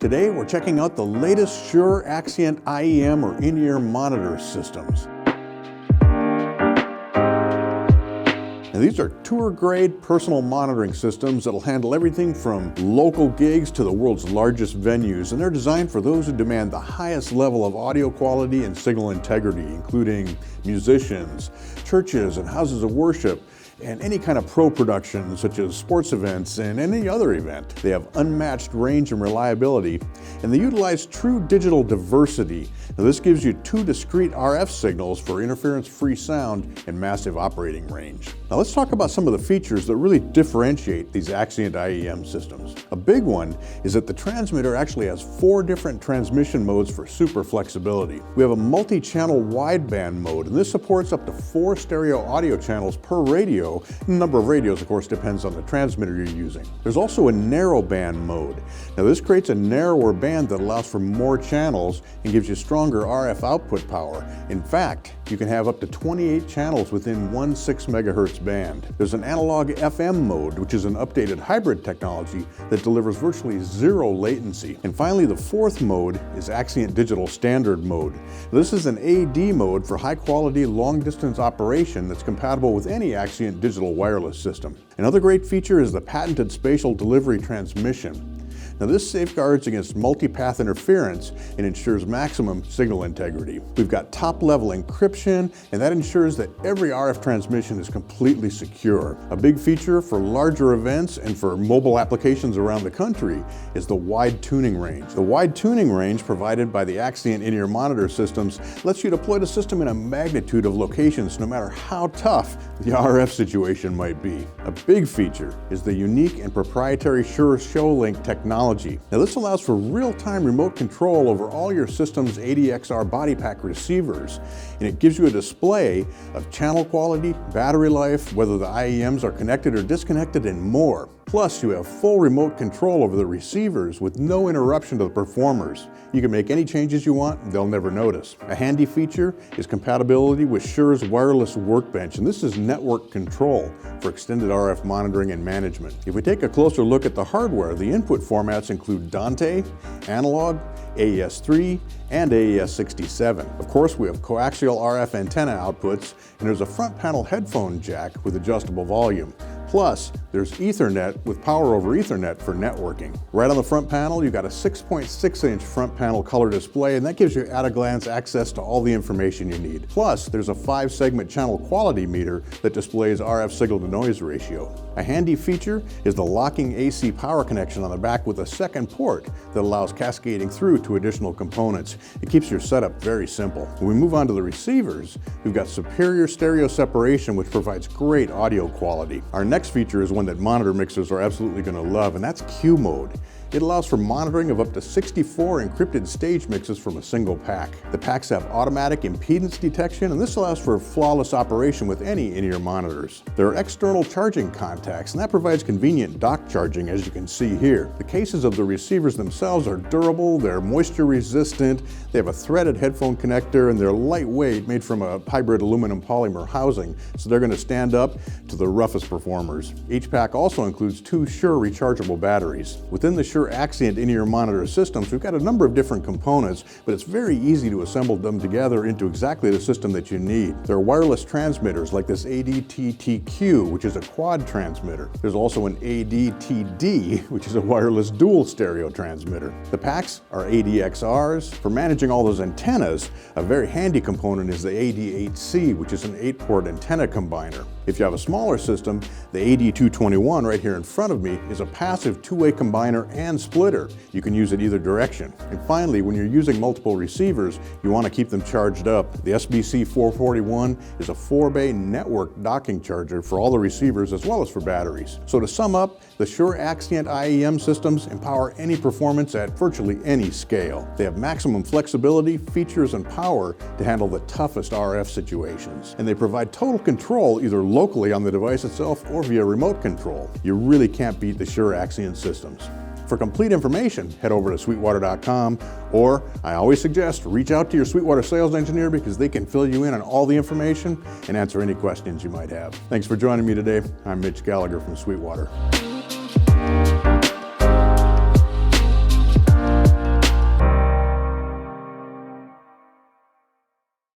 Today we're checking out the latest Shure Axient IEM or in-ear monitor systems. Now, these are tour-grade personal monitoring systems that'll handle everything from local gigs to the world's largest venues, and they're designed for those who demand the highest level of audio quality and signal integrity, including musicians, churches and houses of worship, and any kind of pro production such as sports events and any other event. They have unmatched range and reliability, and they utilize true digital diversity. Now, this gives you two discrete RF signals for interference-free sound and massive operating range. Now let's talk about some of the features that really differentiate these Axient IEM systems. A big one is that the transmitter actually has 4 different transmission modes for super flexibility. We have a multi-channel wideband mode, and this supports up to 4 stereo audio channels per radio. The number of radios, of course, depends on the transmitter you're using. There's also a narrowband mode. Now this creates a narrower band that allows for more channels and gives you stronger RF output power. In fact, you can have up to 28 channels within one 6 megahertz band. There's an analog FM mode, which is an updated hybrid technology that delivers virtually 0 latency. And finally, the 4th mode is Axient Digital Standard mode. This is an AD mode for high-quality, long-distance operation that's compatible with any Axient digital wireless system. Another great feature is the patented spatial delivery transmission. Now this safeguards against multipath interference and ensures maximum signal integrity. We've got top-level encryption, and that ensures that every RF transmission is completely secure. A big feature for larger events and for mobile applications around the country is the wide tuning range. The wide tuning range provided by the Axient in-ear monitor systems lets you deploy the system in a magnitude of locations no matter how tough the RF situation might be. A big feature is the unique and proprietary Shure ShowLink technology. Now this allows for real-time remote control over all your system's ADXR body pack receivers, and it gives you a display of channel quality, battery life, whether the IEMs are connected or disconnected, and more. Plus, you have full remote control over the receivers with no interruption to the performers. You can make any changes you want, and they'll never notice. A handy feature is compatibility with Shure's wireless workbench, and this is network control for extended RF monitoring and management. If we take a closer look at the hardware, the input formats include Dante, analog, AES-3, and AES-67. Of course, we have coaxial RF antenna outputs, and there's a front panel headphone jack with adjustable volume. Plus, there's Ethernet with power over Ethernet for networking. Right on the front panel, you've got a 6.6-inch front panel color display, and that gives you at-a-glance access to all the information you need. Plus, there's a 5-segment channel quality meter that displays RF signal-to-noise ratio. A handy feature is the locking AC power connection on the back with a second port that allows cascading through to additional components. It keeps your setup very simple. When we move on to the receivers, we've got superior stereo separation, which provides great audio quality. Our next feature is one that monitor mixers are absolutely going to love, and that's Q mode. It allows for monitoring of up to 64 encrypted stage mixes from a single pack. The packs have automatic impedance detection, and this allows for flawless operation with any in-ear monitors. There are external charging contacts, and that provides convenient dock charging, as you can see here. The cases of the receivers themselves are durable, they're moisture resistant, they have a threaded headphone connector, and they're lightweight, made from a hybrid aluminum polymer housing, so they're going to stand up to the roughest performers. Each pack also includes 2 Shure rechargeable batteries. Within the Shure Axient in-ear monitor systems, we've got a number of different components, but it's very easy to assemble them together into exactly the system that you need. There are wireless transmitters like this ADTTQ, which is a quad transmitter. There's also an ADTD, which is a wireless dual stereo transmitter. The packs are ADXRs. For managing all those antennas, a very handy component is the AD8C, which is an 8-port antenna combiner. If you have a smaller system, the AD221 right here in front of me is a passive 2-way combiner and splitter. You can use it either direction. And finally, when you're using multiple receivers, you want to keep them charged up. The SBC441 is a 4-bay network docking charger for all the receivers as well as for batteries. So to sum up, the Shure Axient IEM systems empower any performance at virtually any scale. They have maximum flexibility, features, and power to handle the toughest RF situations. And they provide total control either locally on the device itself or via remote control. You really can't beat the Shure Axient systems. For complete information, head over to sweetwater.com, or I always suggest reach out to your Sweetwater sales engineer because they can fill you in on all the information and answer any questions you might have. Thanks for joining me today. I'm Mitch Gallagher from Sweetwater.